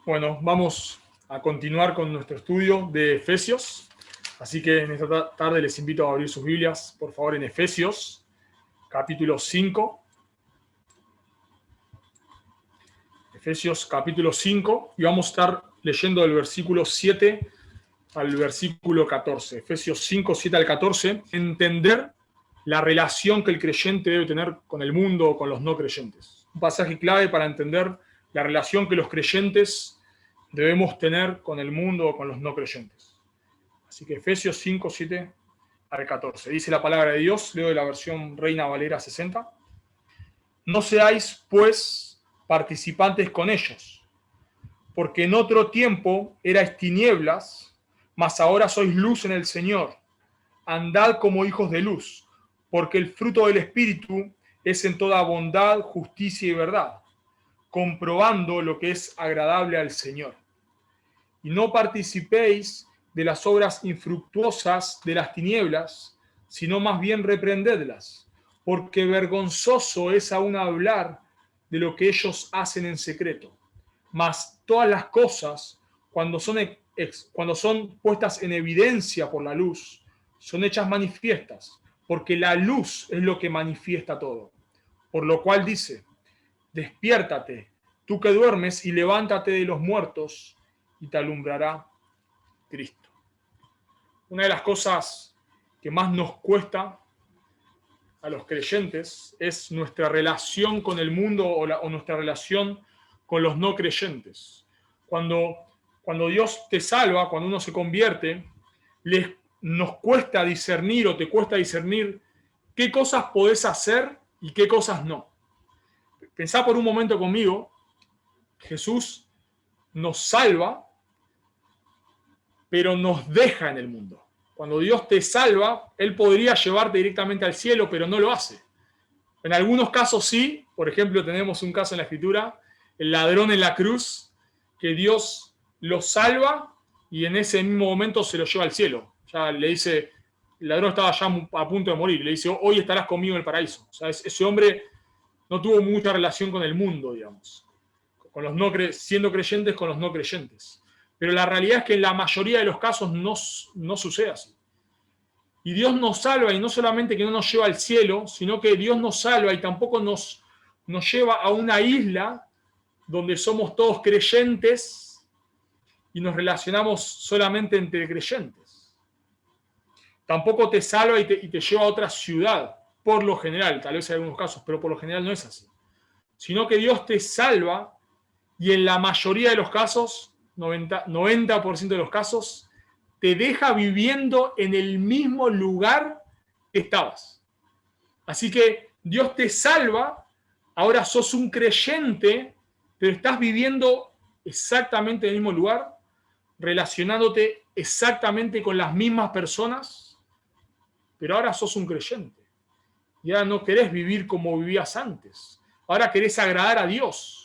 Bueno, vamos a continuar con nuestro estudio de Efesios. Así que en esta tarde les invito a abrir sus Biblias, por favor, en Efesios, capítulo 5. Efesios, capítulo 5, y vamos a estar leyendo del versículo 7 al versículo 14. Efesios 5, 7 al 14. Entender la relación que el creyente debe tener con el mundo o con los no creyentes. Un pasaje clave para entender la relación que los creyentes debemos tener con el mundo o con los no creyentes. Así que Efesios 5, 7 al 14. Dice la palabra de Dios, leo de la versión Reina Valera 60. No seáis, pues, participantes con ellos, porque en otro tiempo erais tinieblas, mas ahora sois luz en el Señor. Andad como hijos de luz, porque el fruto del Espíritu es en toda bondad, justicia y verdad, comprobando lo que es agradable al Señor. Y no participéis de las obras infructuosas de las tinieblas, sino más bien reprendedlas, porque vergonzoso es aún hablar de lo que ellos hacen en secreto. Mas todas las cosas, cuando son puestas en evidencia por la luz, son hechas manifiestas, porque la luz es lo que manifiesta todo. Por lo cual dice: despiértate, tú que duermes, y levántate de los muertos, y te alumbrará Cristo. Una de las cosas que más nos cuesta a los creyentes es nuestra relación con el mundo o nuestra relación con los no creyentes. Cuando Dios te salva, cuando uno se convierte, nos cuesta discernir o te cuesta discernir qué cosas podés hacer y qué cosas no. Pensá por un momento conmigo, Jesús nos salva, pero nos deja en el mundo. Cuando Dios te salva, Él podría llevarte directamente al cielo, pero no lo hace. En algunos casos sí, por ejemplo, tenemos un caso en la Escritura, el ladrón en la cruz, que Dios lo salva y en ese mismo momento se lo lleva al cielo. Ya le dice, el ladrón estaba ya a punto de morir, le dice: hoy estarás conmigo en el paraíso. O sea, ese hombre no tuvo mucha relación con el mundo, digamos, con los siendo creyentes con los no creyentes. Pero la realidad es que en la mayoría de los casos no sucede así. Y Dios nos salva, y no solamente que no nos lleva al cielo, sino que Dios nos salva y tampoco nos lleva a una isla donde somos todos creyentes y nos relacionamos solamente entre creyentes. Tampoco te salva y te lleva a otra ciudad, por lo general, tal vez hay algunos casos, pero por lo general no es así. Sino que Dios te salva y en la mayoría de los casos, 90% de los casos, te deja viviendo en el mismo lugar que estabas. Así que Dios te salva, ahora sos un creyente, pero estás viviendo exactamente en el mismo lugar, relacionándote exactamente con las mismas personas, pero ahora sos un creyente. Y ahora no querés vivir como vivías antes. Ahora querés agradar a Dios.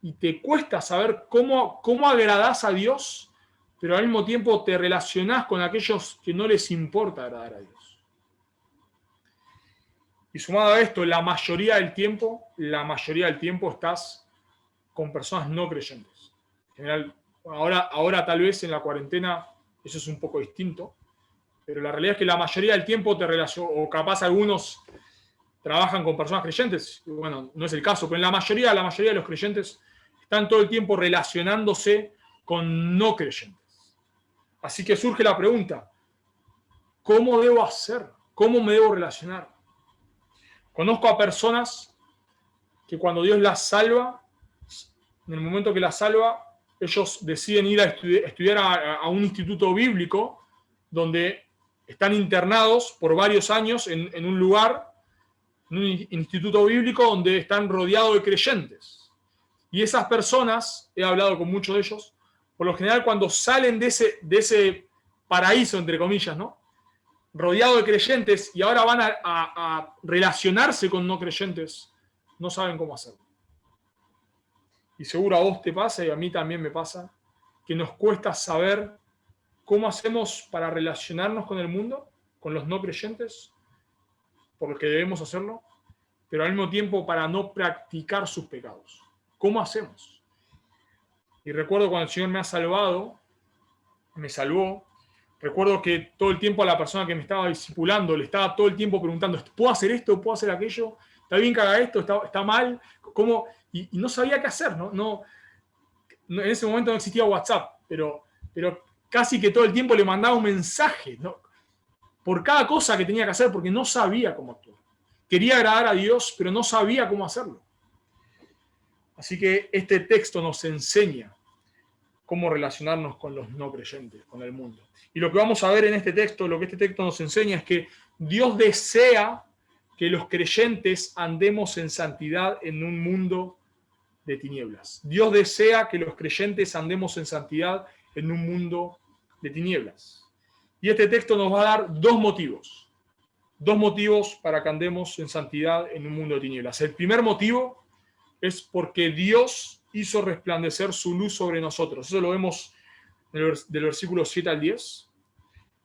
Y te cuesta saber cómo agradás a Dios, pero al mismo tiempo te relacionás con aquellos que no les importa agradar a Dios. Y sumado a esto, la mayoría del tiempo estás con personas no creyentes. En general, ahora tal vez en la cuarentena eso es un poco distinto, pero la realidad es que la mayoría del tiempo te relacionas, o capaz algunos trabajan con personas creyentes, bueno, no es el caso, pero en la mayoría de los creyentes están todo el tiempo relacionándose con no creyentes. Así que surge la pregunta: ¿cómo debo hacer? ¿Cómo me debo relacionar? Conozco a personas que cuando Dios las salva, en el momento que las salva, ellos deciden ir a estudiar a un instituto bíblico donde están internados por varios años en un lugar, en un instituto bíblico donde están rodeados de creyentes. Y esas personas, he hablado con muchos de ellos, por lo general cuando salen de ese paraíso, entre comillas, ¿no?, rodeado de creyentes, y ahora van a relacionarse con no creyentes, no saben cómo hacerlo. Y seguro a vos te pasa, y a mí también me pasa, que nos cuesta saber cómo hacemos para relacionarnos con el mundo, con los no creyentes, porque debemos hacerlo, pero al mismo tiempo para no practicar sus pecados. ¿Cómo hacemos? Y recuerdo cuando el Señor me salvó, recuerdo que todo el tiempo a la persona que me estaba discipulando le estaba todo el tiempo preguntando, ¿puedo hacer esto? ¿Puedo hacer aquello? ¿Está bien que haga esto? ¿Está mal? ¿Cómo? Y no sabía qué hacer, ¿no? En ese momento no existía WhatsApp, pero casi que todo el tiempo le mandaba un mensaje, ¿no? Por cada cosa que tenía que hacer, porque no sabía cómo actuar. Quería agradar a Dios, pero no sabía cómo hacerlo. Así que este texto nos enseña cómo relacionarnos con los no creyentes, con el mundo. Y lo que vamos a ver en este texto, lo que este texto nos enseña es que Dios desea que los creyentes andemos en santidad en un mundo de tinieblas. Dios desea que los creyentes andemos en santidad en un mundo de tinieblas. Y este texto nos va a dar dos motivos para que andemos en santidad en un mundo de tinieblas. El primer motivo es porque Dios hizo resplandecer su luz sobre nosotros. Eso lo vemos del versículo 7 al 10.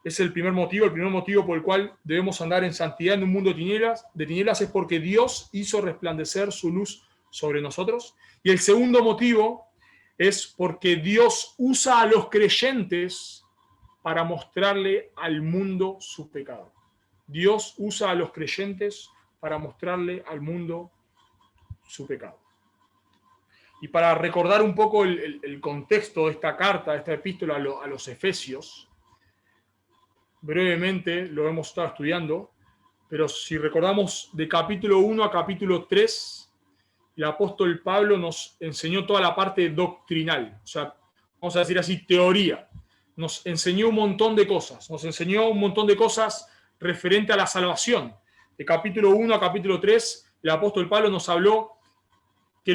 Es el primer motivo por el cual debemos andar en santidad en un mundo de tinieblas es porque Dios hizo resplandecer su luz sobre nosotros. Y el segundo motivo es porque Dios usa a los creyentes para mostrarle al mundo su pecado. Dios usa a los creyentes para mostrarle al mundo su pecado. Y para recordar un poco el contexto de esta carta, de esta epístola a los Efesios, brevemente lo hemos estado estudiando, pero si recordamos de capítulo 1 a capítulo 3, el apóstol Pablo nos enseñó toda la parte doctrinal, o sea, vamos a decir así, teoría. Nos enseñó un montón de cosas, referente a la salvación. De capítulo 1 a capítulo 3, el apóstol Pablo nos habló que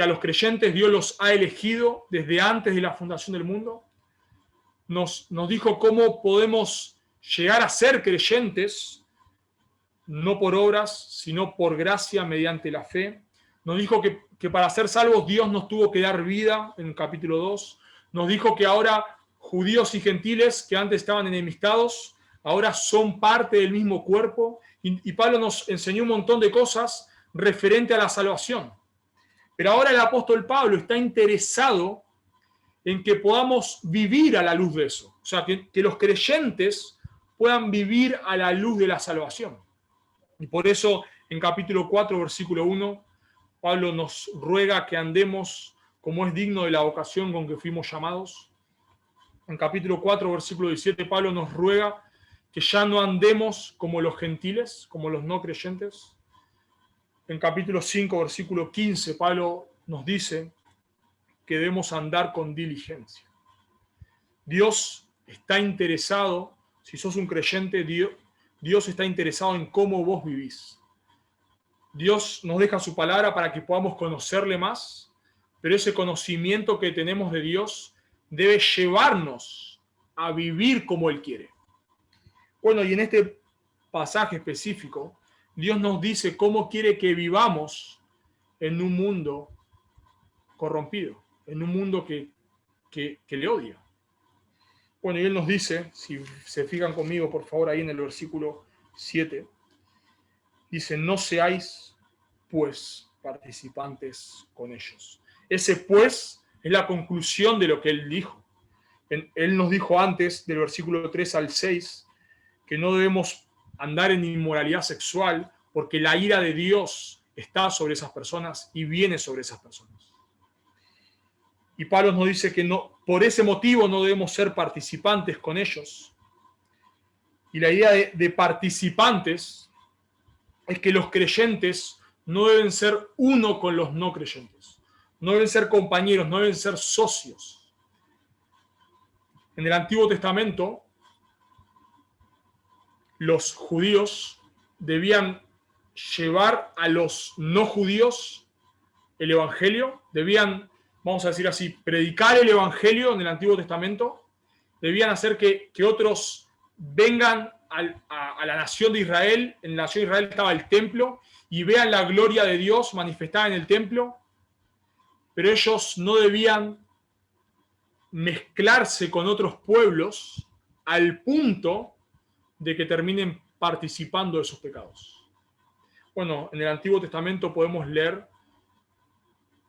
a los creyentes Dios los ha elegido desde antes de la fundación del mundo. Nos dijo cómo podemos llegar a ser creyentes, no por obras, sino por gracia mediante la fe. Nos dijo que para ser salvos Dios nos tuvo que dar vida, en el capítulo 2. Nos dijo que ahora judíos y gentiles que antes estaban enemistados, ahora son parte del mismo cuerpo. Y Pablo nos enseñó un montón de cosas referente a la salvación. Pero ahora el apóstol Pablo está interesado en que podamos vivir a la luz de eso. O sea, que los creyentes puedan vivir a la luz de la salvación. Y por eso, en capítulo 4, versículo 1, Pablo nos ruega que andemos como es digno de la vocación con que fuimos llamados. En capítulo 4, versículo 17, Pablo nos ruega que ya no andemos como los gentiles, como los no creyentes. En capítulo 5, versículo 15, Pablo nos dice que debemos andar con diligencia. Dios está interesado, si sos un creyente, Dios está interesado en cómo vos vivís. Dios nos deja su palabra para que podamos conocerle más, pero ese conocimiento que tenemos de Dios debe llevarnos a vivir como Él quiere. Bueno, y en este pasaje específico, Dios nos dice cómo quiere que vivamos en un mundo corrompido, en un mundo que le odia. Bueno, y Él nos dice, si se fijan conmigo, por favor, ahí en el versículo 7, dice, no seáis, pues, participantes con ellos. Ese, pues, es la conclusión de lo que Él dijo. Él nos dijo antes, del versículo 3 al 6, que no debemos andar en inmoralidad sexual, porque la ira de Dios está sobre esas personas y viene sobre esas personas. Y Pablo nos dice que no, por ese motivo no debemos ser participantes con ellos. Y la idea de participantes es que los creyentes no deben ser uno con los no creyentes. No deben ser compañeros, no deben ser socios. En el Antiguo Testamento, los judíos debían llevar a los no judíos el evangelio, debían, vamos a decir así, predicar el evangelio en el Antiguo Testamento, debían hacer que otros vengan a la nación de Israel. En la nación de Israel estaba el templo y vean la gloria de Dios manifestada en el templo, pero ellos no debían mezclarse con otros pueblos al punto de que terminen participando de sus pecados. Bueno, en el Antiguo Testamento podemos leer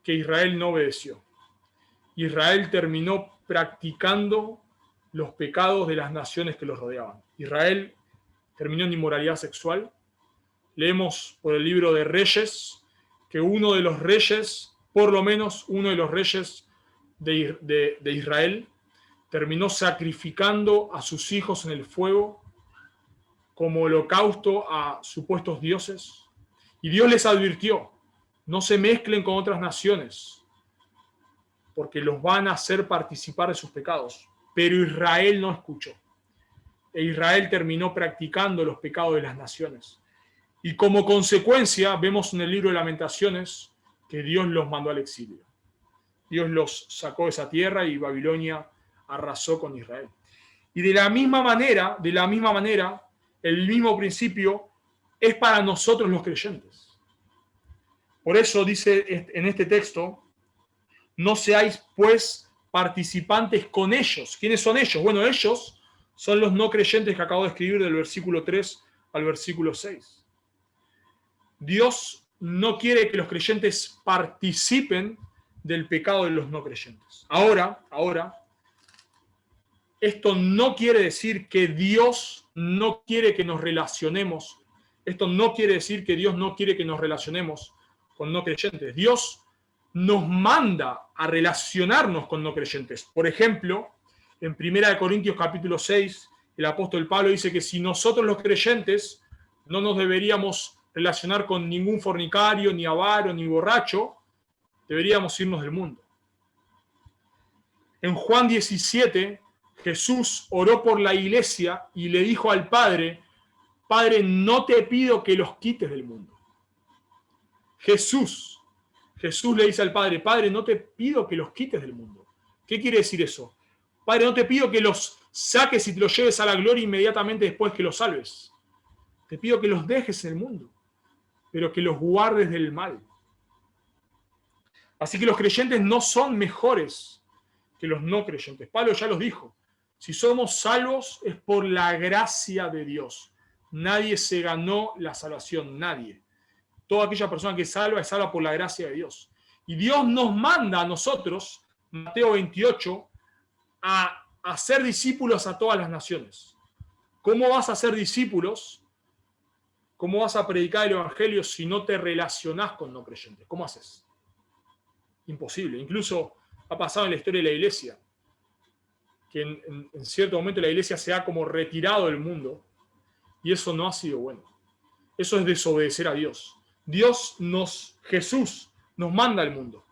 que Israel no obedeció. Israel terminó practicando los pecados de las naciones que los rodeaban. Israel terminó en inmoralidad sexual. Leemos por el libro de Reyes que uno de los reyes, por lo menos uno de los reyes de Israel, terminó sacrificando a sus hijos en el fuego como holocausto a supuestos dioses. Y Dios les advirtió, no se mezclen con otras naciones, porque los van a hacer participar de sus pecados. Pero Israel no escuchó. E Israel terminó practicando los pecados de las naciones. Y como consecuencia, vemos en el libro de Lamentaciones que Dios los mandó al exilio. Dios los sacó de esa tierra y Babilonia arrasó con Israel. Y de la misma manera, el mismo principio es para nosotros los creyentes. Por eso dice en este texto, no seáis pues participantes con ellos. ¿Quiénes son ellos? Bueno, ellos son los no creyentes que acabo de escribir del versículo 3 al versículo 6. Dios no quiere que los creyentes participen del pecado de los no creyentes. Ahora, esto no quiere decir que Dios no quiere que nos relacionemos. Esto no quiere decir que Dios no quiere que nos relacionemos con no creyentes. Dios nos manda a relacionarnos con no creyentes. Por ejemplo, en 1 Corintios capítulo 6, el apóstol Pablo dice que si nosotros los creyentes no nos deberíamos relacionar con ningún fornicario, ni avaro, ni borracho, deberíamos irnos del mundo. En Juan 17, Jesús oró por la iglesia y le dijo al Padre, Padre, no te pido que los quites del mundo. Jesús le dice al Padre, Padre, no te pido que los quites del mundo. ¿Qué quiere decir eso? Padre, no te pido que los saques y te los lleves a la gloria inmediatamente después que los salves. Te pido que los dejes en el mundo, pero que los guardes del mal. Así que los creyentes no son mejores que los no creyentes. Pablo ya los dijo. Si somos salvos es por la gracia de Dios. Nadie se ganó la salvación, nadie. Toda aquella persona que es salva por la gracia de Dios. Y Dios nos manda a nosotros, Mateo 28, a hacer discípulos a todas las naciones. ¿Cómo vas a hacer discípulos? ¿Cómo vas a predicar el evangelio si no te relacionás con no creyentes? ¿Cómo haces? Imposible. Incluso ha pasado en la historia de la iglesia que en cierto momento la iglesia se ha como retirado del mundo y eso no ha sido bueno. Eso es desobedecer a Dios. Jesús nos manda al mundo.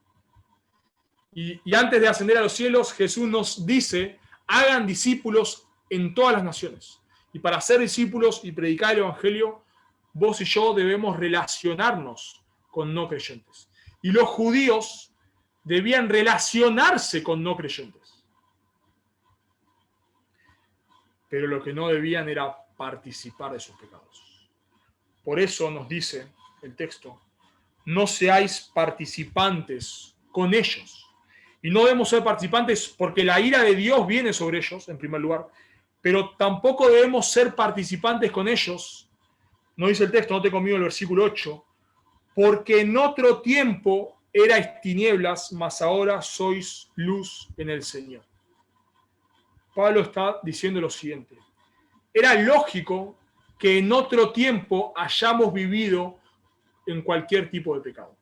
Y antes de ascender a los cielos, Jesús nos dice, hagan discípulos en todas las naciones. Y para ser discípulos y predicar el evangelio, vos y yo debemos relacionarnos con no creyentes. Y los judíos debían relacionarse con no creyentes. Pero lo que no debían era participar de sus pecados. Por eso nos dice el texto, no seáis participantes con ellos. Y no debemos ser participantes porque la ira de Dios viene sobre ellos, en primer lugar, pero tampoco debemos ser participantes con ellos. No dice el texto, note conmigo el versículo 8, porque en otro tiempo erais tinieblas, mas ahora sois luz en el Señor. Pablo está diciendo lo siguiente. Era lógico que en otro tiempo hayamos vivido en cualquier tipo de pecado.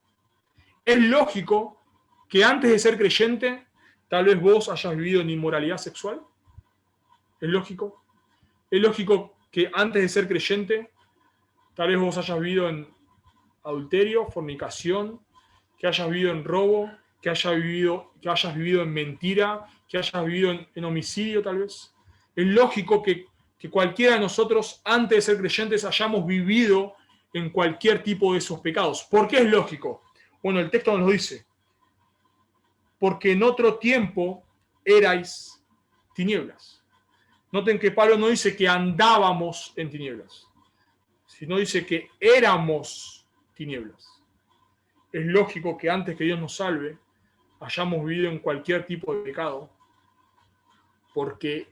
Es lógico que antes de ser creyente, tal vez vos hayas vivido en inmoralidad sexual. Es lógico. Es lógico que antes de ser creyente, tal vez vos hayas vivido en adulterio, fornicación, que hayas vivido en robo, que hayas vivido en mentira, que hayas vivido en homicidio tal vez. Es lógico que cualquiera de nosotros, antes de ser creyentes, hayamos vivido en cualquier tipo de esos pecados. ¿Por qué es lógico? Bueno, el texto nos lo dice. Porque en otro tiempo erais tinieblas. Noten que Pablo no dice que andábamos en tinieblas, sino dice que éramos tinieblas. Es lógico que antes que Dios nos salve, hayamos vivido en cualquier tipo de pecado, porque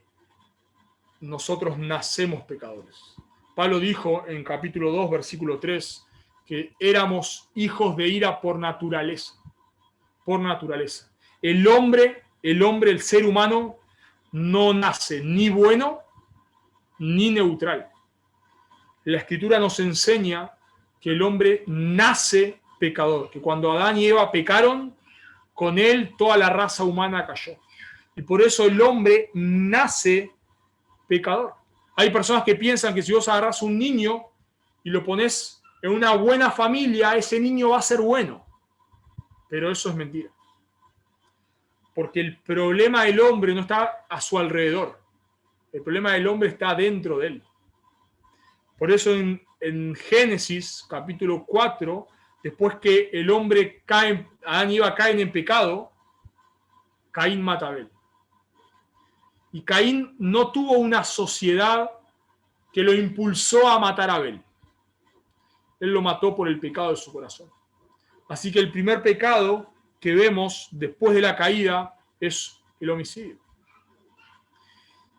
nosotros nacemos pecadores. Pablo dijo en capítulo 2, versículo 3, que éramos hijos de ira por naturaleza. Por naturaleza. El hombre, el ser humano, no nace ni bueno ni neutral. La Escritura nos enseña que el hombre nace pecador, que cuando Adán y Eva pecaron, con él toda la raza humana cayó. Y por eso el hombre nace pecador. Hay personas que piensan que si vos agarrás un niño y lo pones en una buena familia, ese niño va a ser bueno. Pero eso es mentira. Porque el problema del hombre no está a su alrededor. El problema del hombre está dentro de él. Por eso en Génesis, capítulo 4, después que el hombre cae, Adán y Eva caen en pecado, Caín mata a Abel. Y Caín no tuvo una sociedad que lo impulsó a matar a Abel. Él lo mató por el pecado de su corazón. Así que el primer pecado que vemos después de la caída es el homicidio.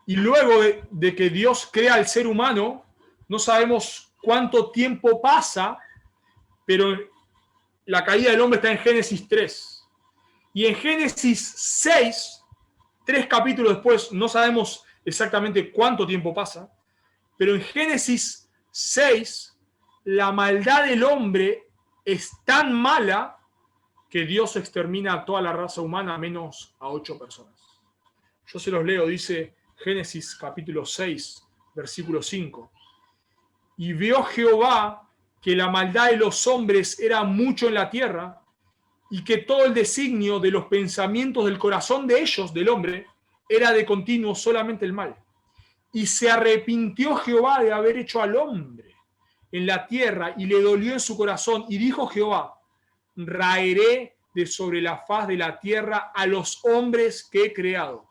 Y luego de que Dios crea al ser humano, no sabemos cuánto tiempo pasa, pero la caída del hombre está en Génesis 3. Y en Génesis 6, 3 capítulos después, no sabemos exactamente cuánto tiempo pasa, pero en Génesis 6, la maldad del hombre es tan mala que Dios extermina a toda la raza humana menos a 8 personas. Yo se los leo, dice Génesis capítulo 6, versículo 5. Y vio Jehová que la maldad de los hombres era mucho en la tierra y que todo el designio de los pensamientos del corazón de ellos, del hombre, era de continuo solamente el mal. Y se arrepintió Jehová de haber hecho al hombre en la tierra y le dolió en su corazón. Y dijo Jehová, raeré de sobre la faz de la tierra a los hombres que he creado,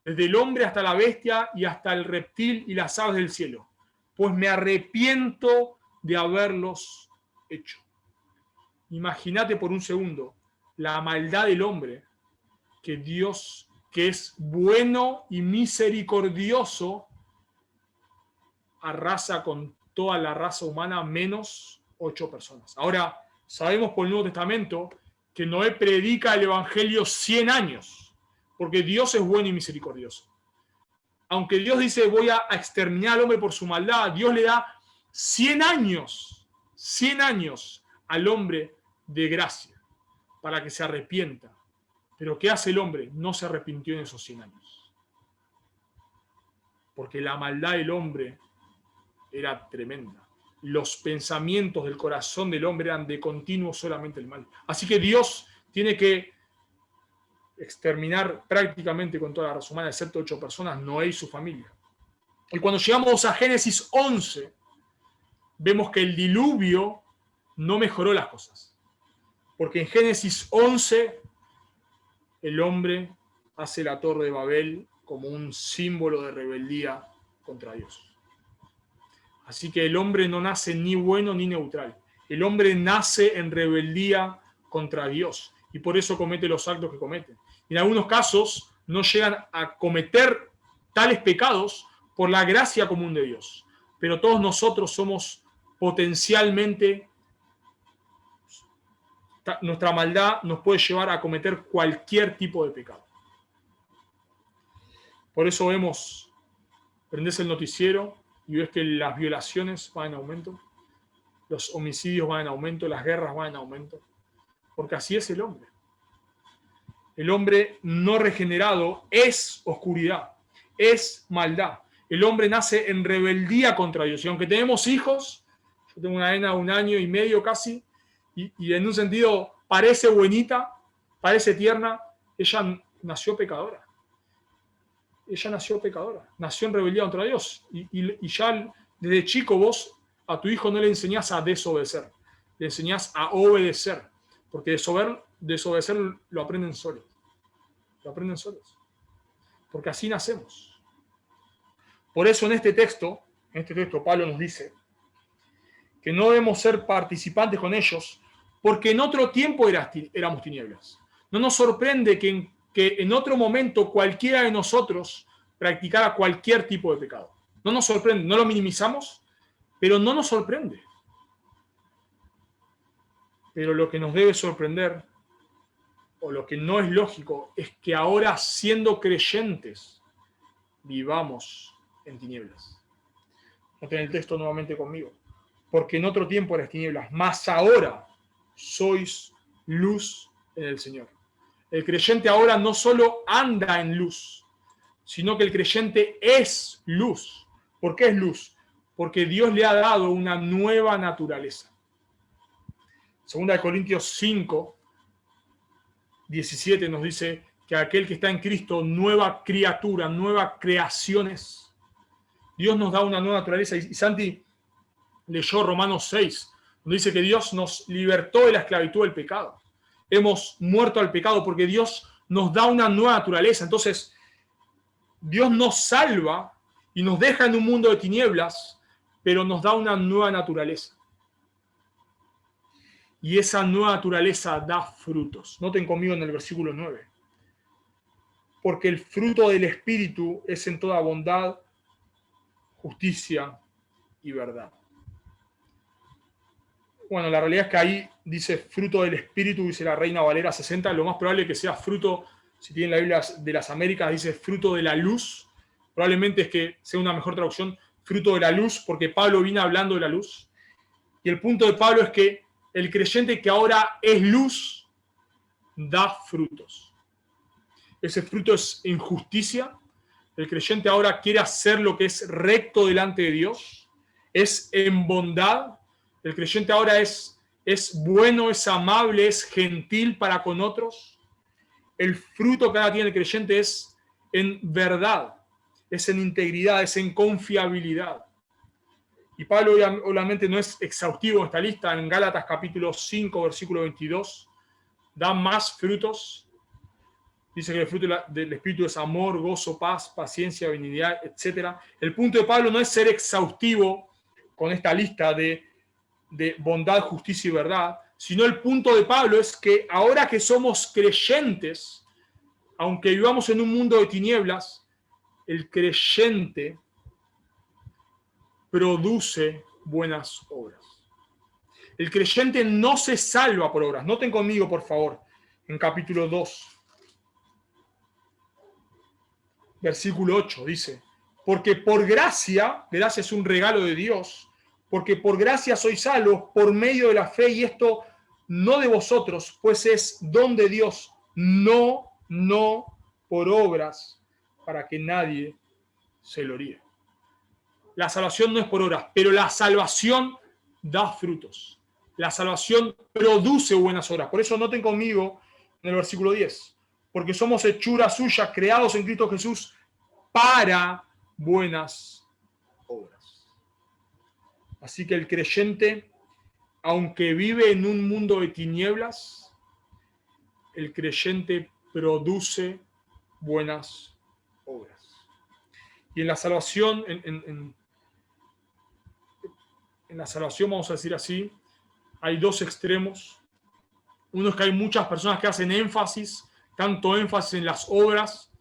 desde el hombre hasta la bestia y hasta el reptil y las aves del cielo, pues me arrepiento de haberlos hecho. Imagínate por un segundo la maldad del hombre, que Dios, que es bueno y misericordioso, arrasa con toda la raza humana menos 8 personas. Ahora, sabemos por el Nuevo Testamento que Noé predica el Evangelio 100 años, porque Dios es bueno y misericordioso. Aunque Dios dice voy a exterminar al hombre por su maldad, Dios le da 100 años al hombre de gracia para que se arrepienta. Pero ¿qué hace el hombre? No se arrepintió en esos 100 años. Porque la maldad del hombre era tremenda. Los pensamientos del corazón del hombre eran de continuo solamente el mal. Así que Dios tiene que exterminar prácticamente con toda la raza humana, excepto 8 personas, Noé y su familia. Y cuando llegamos a Génesis 11, vemos que el diluvio no mejoró las cosas. Porque en Génesis 11, el hombre hace la Torre de Babel como un símbolo de rebeldía contra Dios. Así que el hombre no nace ni bueno ni neutral. El hombre nace en rebeldía contra Dios y por eso comete los actos que comete. En algunos casos no llegan a cometer tales pecados por la gracia común de Dios. Pero todos nosotros somos potencialmente, nuestra maldad nos puede llevar a cometer cualquier tipo de pecado. Por eso vemos, prendés el noticiero y ves que las violaciones van en aumento, los homicidios van en aumento, las guerras van en aumento, porque así es el hombre. El hombre no regenerado es oscuridad, es maldad. El hombre nace en rebeldía contra Dios. Y aunque tenemos hijos, yo tengo una nena de 1 año y medio casi, y en un sentido parece buenita, parece tierna, ella nació pecadora. Ella nació pecadora, nació en rebeldía contra Dios. Y ya desde chico vos a tu hijo no le enseñás a desobedecer, le enseñás a obedecer, porque desobedecer lo aprenden solos. Lo aprenden solos. Porque así nacemos. Por eso en este texto Pablo nos dice que no debemos ser participantes con ellos, porque en otro tiempo éramos tinieblas. No nos sorprende que en otro momento cualquiera de nosotros practicara cualquier tipo de pecado. No nos sorprende, no lo minimizamos, pero no nos sorprende. Pero lo que nos debe sorprender, o lo que no es lógico, es que ahora, siendo creyentes, vivamos en tinieblas. Noten el texto nuevamente conmigo. Porque en otro tiempo eras tinieblas, mas ahora sois luz en el Señor. El creyente ahora no solo anda en luz, sino que el creyente es luz. ¿Por qué es luz? Porque Dios le ha dado una nueva naturaleza. 2 Corintios 5, 17 nos dice que aquel que está en Cristo, nueva criatura, nueva creación es. Dios nos da una nueva naturaleza. Y Santi leyó Romanos 6, donde dice que Dios nos libertó de la esclavitud del pecado. Hemos muerto al pecado porque Dios nos da una nueva naturaleza. Entonces, Dios nos salva y nos deja en un mundo de tinieblas, pero nos da una nueva naturaleza. Y esa nueva naturaleza da frutos. Noten conmigo en el versículo 9. Porque el fruto del Espíritu es en toda bondad, justicia y verdad. Bueno, la realidad es que ahí dice fruto del Espíritu, dice la Reina Valera 60. Lo más probable es que sea fruto, si tienen la Biblia de las Américas, dice fruto de la luz. Probablemente es que sea una mejor traducción, fruto de la luz, porque Pablo viene hablando de la luz. Y el punto de Pablo es que el creyente que ahora es luz, da frutos. Ese fruto es en justicia. El creyente ahora quiere hacer lo que es recto delante de Dios. Es en bondad. El creyente ahora es bueno, es amable, es gentil para con otros. El fruto que ahora tiene el creyente es en verdad, es en integridad, es en confiabilidad. Y Pablo obviamente no es exhaustivo en esta lista. En Gálatas capítulo 5, versículo 22, da más frutos. Dice que el fruto del Espíritu es amor, gozo, paz, paciencia, benignidad, etc. El punto de Pablo no es ser exhaustivo con esta lista de bondad, justicia y verdad, sino el punto de Pablo es que ahora que somos creyentes, aunque vivamos en un mundo de tinieblas, el creyente produce buenas obras. El creyente no se salva por obras. Noten conmigo, por favor, en capítulo 2, versículo 8, dice, porque por gracia es un regalo de Dios, porque por gracia sois salvos por medio de la fe, y esto no de vosotros, pues es don de Dios, no por obras, para que nadie se gloríe. La salvación no es por obras, pero la salvación da frutos. La salvación produce buenas obras. Por eso noten conmigo en el versículo 10, porque somos hechura suya, creados en Cristo Jesús para buenas obras. Así que el creyente, aunque vive en un mundo de tinieblas, el creyente produce buenas obras. Y en la salvación, en la salvación, vamos a decir así, hay dos extremos. Uno es que hay muchas personas que hacen tanto énfasis en las obras,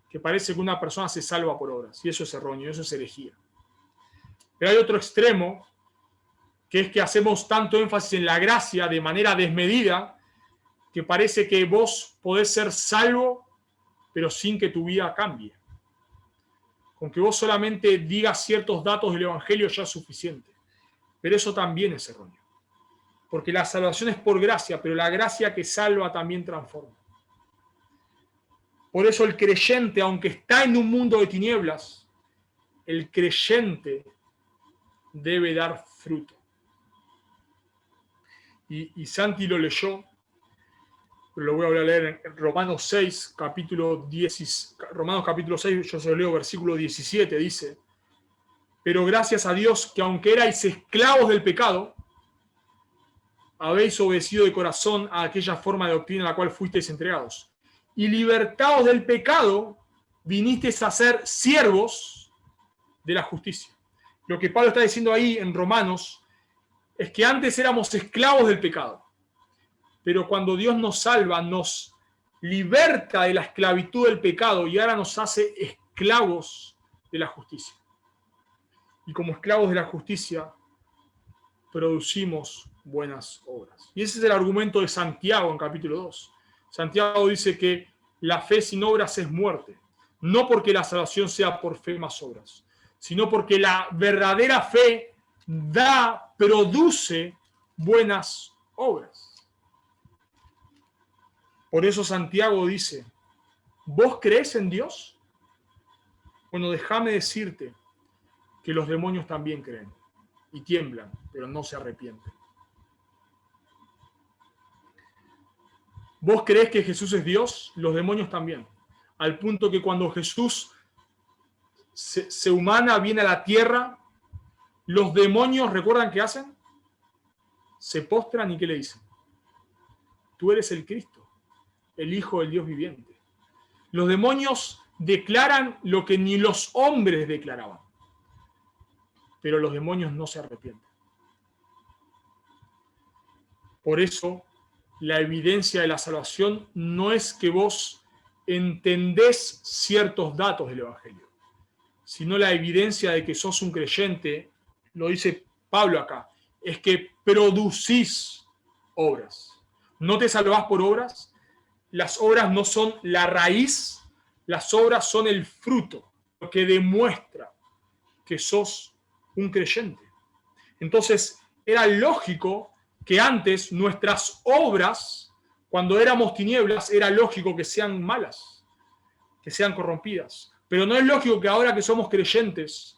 que parece que una persona se salva por obras. Y eso es erróneo, eso es herejía. Pero hay otro extremo, que es que hacemos tanto énfasis en la gracia de manera desmedida, que parece que vos podés ser salvo, pero sin que tu vida cambie. Con que vos solamente digas ciertos datos del Evangelio ya es suficiente. Pero eso también es erróneo. Porque la salvación es por gracia, pero la gracia que salva también transforma. Por eso el creyente, aunque está en un mundo de tinieblas, el creyente debe dar fruto. Y Santi lo leyó, pero lo voy a leer en Romanos 6, Romanos capítulo 6, yo se lo leo, versículo 17, dice, pero gracias a Dios que aunque erais esclavos del pecado, habéis obedecido de corazón a aquella forma de doctrina a la cual fuisteis entregados. Y libertados del pecado, vinisteis a ser siervos de la justicia. Lo que Pablo está diciendo ahí en Romanos es que antes éramos esclavos del pecado, pero cuando Dios nos salva, nos liberta de la esclavitud del pecado y ahora nos hace esclavos de la justicia. Y como esclavos de la justicia, producimos buenas obras. Y ese es el argumento de Santiago en capítulo 2. Santiago dice que la fe sin obras es muerte. No porque la salvación sea por fe más obras, sino porque la verdadera fe produce buenas obras. Por eso Santiago dice, ¿vos creés en Dios? Bueno, déjame decirte que los demonios también creen y tiemblan, pero no se arrepienten. ¿Vos creés que Jesús es Dios? Los demonios también. Al punto que cuando Jesús se humana, viene a la tierra, los demonios, ¿recuerdan qué hacen? Se postran y ¿qué le dicen? Tú eres el Cristo, el Hijo del Dios viviente. Los demonios declaran lo que ni los hombres declaraban. Pero los demonios no se arrepienten. Por eso, la evidencia de la salvación no es que vos entendés ciertos datos del Evangelio, sino la evidencia de que sos un creyente, lo dice Pablo acá, es que producís obras. No te salvás por obras, las obras no son la raíz, las obras son el fruto, lo que demuestra que sos un creyente. Entonces, era lógico que antes nuestras obras, cuando éramos tinieblas, era lógico que sean malas, que sean corrompidas. Pero no es lógico que ahora que somos creyentes,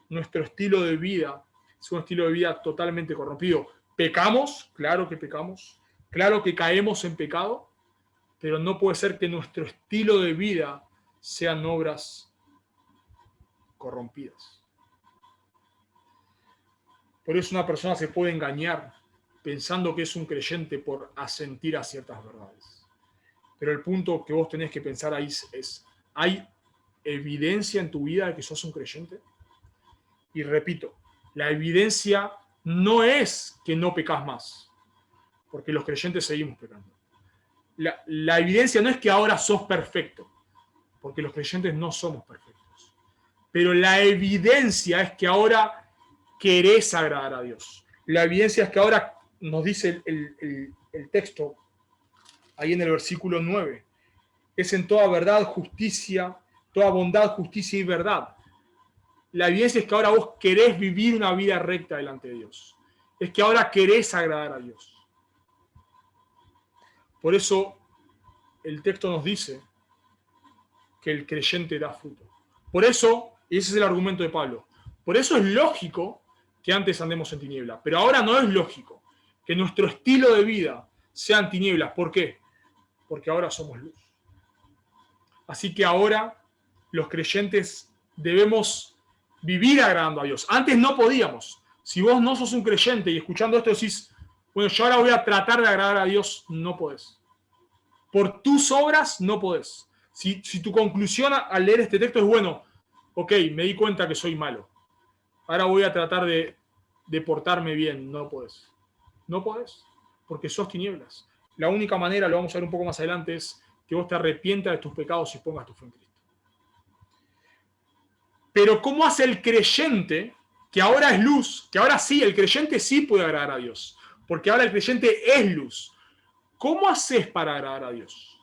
nuestro estilo de vida es un estilo de vida totalmente corrompido. ¿Pecamos? Claro que pecamos. Claro que caemos en pecado, pero no puede ser que nuestro estilo de vida sean obras corrompidas. Por eso una persona se puede engañar pensando que es un creyente por asentir a ciertas verdades. Pero el punto que vos tenés que pensar ahí es, ¿hay evidencia en tu vida de que sos un creyente? Y repito, la evidencia no es que no pecas más, porque los creyentes seguimos pecando. La evidencia no es que ahora sos perfecto, porque los creyentes no somos perfectos. Pero la evidencia es que ahora querés agradar a Dios. La evidencia es que ahora nos dice el texto, ahí en el versículo 9, es en toda verdad, justicia, toda bondad, justicia y verdad. La evidencia es que ahora vos querés vivir una vida recta delante de Dios. Es que ahora querés agradar a Dios. Por eso el texto nos dice que el creyente da fruto. Por eso, y ese es el argumento de Pablo, por eso es lógico que antes andemos en tiniebla, pero ahora no es lógico que nuestro estilo de vida sea en tinieblas. ¿Por qué? Porque ahora somos luz. Así que ahora los creyentes debemos vivir agradando a Dios. Antes no podíamos. Si vos no sos un creyente y escuchando esto decís, bueno, yo ahora voy a tratar de agradar a Dios, no podés. Por tus obras no podés. Si tu conclusión al leer este texto es, bueno, ok, me di cuenta que soy malo, ahora voy a tratar de portarme bien, no podés. No podés, porque sos tinieblas. La única manera, lo vamos a ver un poco más adelante, es que vos te arrepientas de tus pecados y pongas tu fe en Cristo. Pero ¿cómo hace el creyente, que ahora es luz, que ahora sí, el creyente sí puede agradar a Dios, porque ahora el creyente es luz? ¿Cómo haces para agradar a Dios?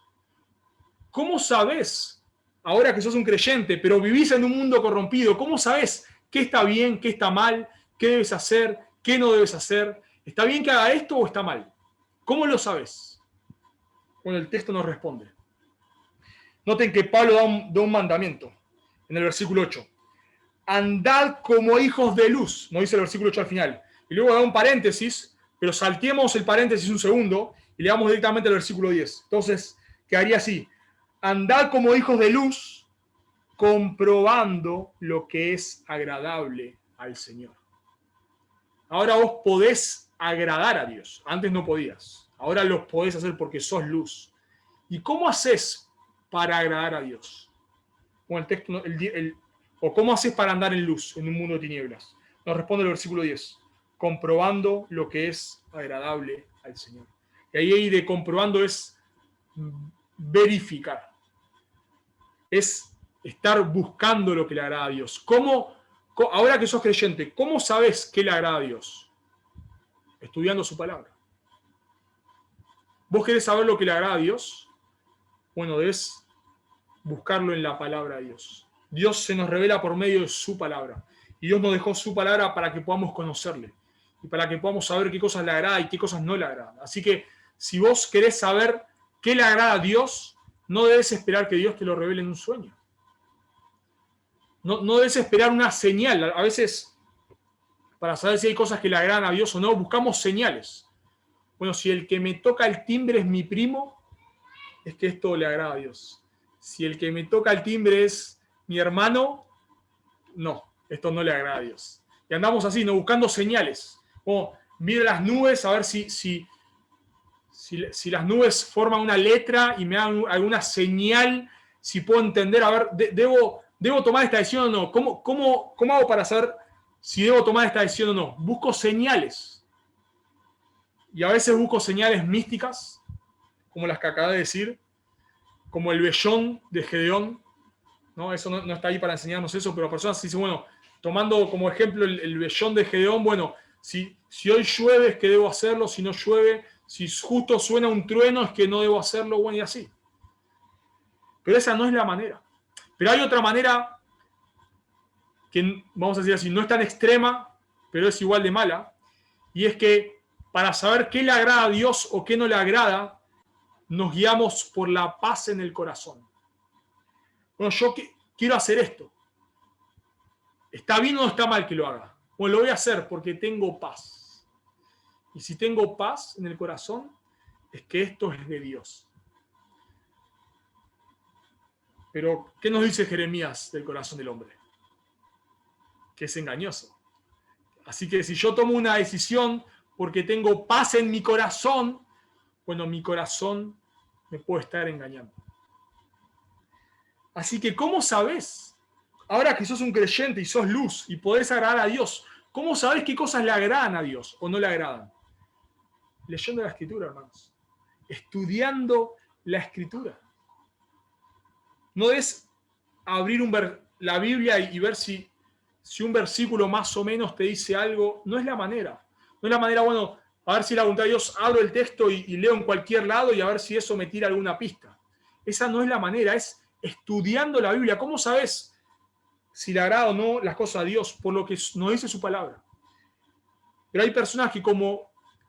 ¿Cómo sabes, ahora que sos un creyente, pero vivís en un mundo corrompido, cómo sabes qué está bien, qué está mal, qué debes hacer, qué no debes hacer? ¿Está bien que haga esto o está mal? ¿Cómo lo sabes? Bueno, el texto nos responde. Noten que Pablo da un mandamiento en el versículo 8. Andad como hijos de luz, nos dice el versículo 8 al final. Y luego da un paréntesis, pero salteemos el paréntesis un segundo y le damos directamente al versículo 10. Entonces, quedaría así. Andad como hijos de luz, comprobando lo que es agradable al Señor. Ahora vos podés agradar a Dios. Antes no podías. Ahora lo podés hacer porque sos luz. ¿Y cómo haces para agradar a Dios? Bueno, el texto, o cómo haces para andar en luz en un mundo de tinieblas. Nos responde el versículo 10. Comprobando lo que es agradable al Señor. Y ahí de comprobando es verificar. Es estar buscando lo que le agrada a Dios. Ahora que sos creyente, ¿cómo sabes qué le agrada a Dios? Estudiando su palabra. ¿Vos querés saber lo que le agrada a Dios? Bueno, debes buscarlo en la palabra de Dios. Dios se nos revela por medio de su palabra. Y Dios nos dejó su palabra para que podamos conocerle. Y para que podamos saber qué cosas le agrada y qué cosas no le agradan. Así que si vos querés saber qué le agrada a Dios, no debes esperar que Dios te lo revele en un sueño. No debes esperar una señal. A veces, para saber si hay cosas que le agradan a Dios o no, buscamos señales. Bueno, si el que me toca el timbre es mi primo, es que esto le agrada a Dios. Si el que me toca el timbre es mi hermano, no, esto no le agrada a Dios. Y andamos así, ¿no? Buscando señales. Como miro las nubes a ver si las nubes forman una letra y me dan alguna señal, si puedo entender, a ver, ¿debo tomar esta decisión o no? ¿Cómo hago para saber si debo tomar esta decisión o no? Busco señales. Y a veces busco señales místicas, como las que acabé de decir, como el vellón de Gedeón, ¿no? Eso no está ahí para enseñarnos eso, pero personas dicen, bueno, tomando como ejemplo el vellón de Gedeón, bueno, si hoy llueve es que debo hacerlo, si no llueve, si justo suena un trueno es que no debo hacerlo, bueno, y así. Pero esa no es la manera. Pero hay otra manera que, vamos a decir así, no es tan extrema, pero es igual de mala, y es que para saber qué le agrada a Dios o qué no le agrada, nos guiamos por la paz en el corazón. Bueno, yo quiero hacer esto. ¿Está bien o no está mal que lo haga? Bueno, lo voy a hacer porque tengo paz. Y si tengo paz en el corazón, es que esto es de Dios. Pero, ¿qué nos dice Jeremías del corazón del hombre? Que es engañoso. Así que si yo tomo una decisión porque tengo paz en mi corazón, bueno, mi corazón me puede estar engañando. Así que, ¿cómo sabes? Ahora que sos un creyente y sos luz y podés agradar a Dios, ¿cómo sabés qué cosas le agradan a Dios o no le agradan? Leyendo la Escritura, hermanos. Estudiando la Escritura. No es abrir la Biblia y ver si un versículo más o menos te dice algo. No es la manera. No es la manera, bueno, a ver si la voluntad de Dios, abro el texto y leo en cualquier lado y a ver si eso me tira alguna pista. Esa no es la manera, es estudiando la Biblia. ¿Cómo sabes si le agrada o no las cosas a Dios? Por lo que nos dice su palabra. Pero hay personas que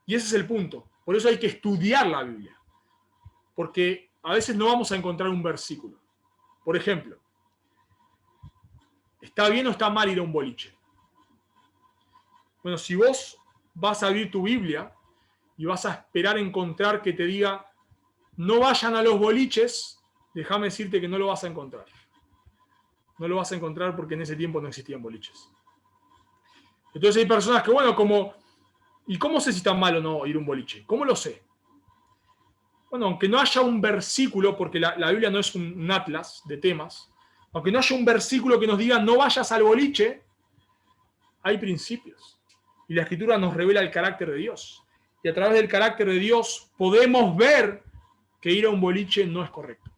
y ese es el punto, por eso hay que estudiar la Biblia. Porque a veces no vamos a encontrar un versículo. Por ejemplo, ¿está bien o está mal ir a un boliche? Bueno, si vos vas a abrir tu Biblia y vas a esperar encontrar que te diga no vayan a los boliches, déjame decirte que no lo vas a encontrar. No lo vas a encontrar porque en ese tiempo no existían boliches. Entonces hay personas que, bueno, ¿y cómo sé si está mal o no ir a un boliche? ¿Cómo lo sé? Bueno, aunque no haya un versículo, porque la Biblia no es un atlas de temas, aunque no haya un versículo que nos diga no vayas al boliche, hay principios. Y la Escritura nos revela el carácter de Dios. Y a través del carácter de Dios podemos ver que ir a un boliche no es correcto.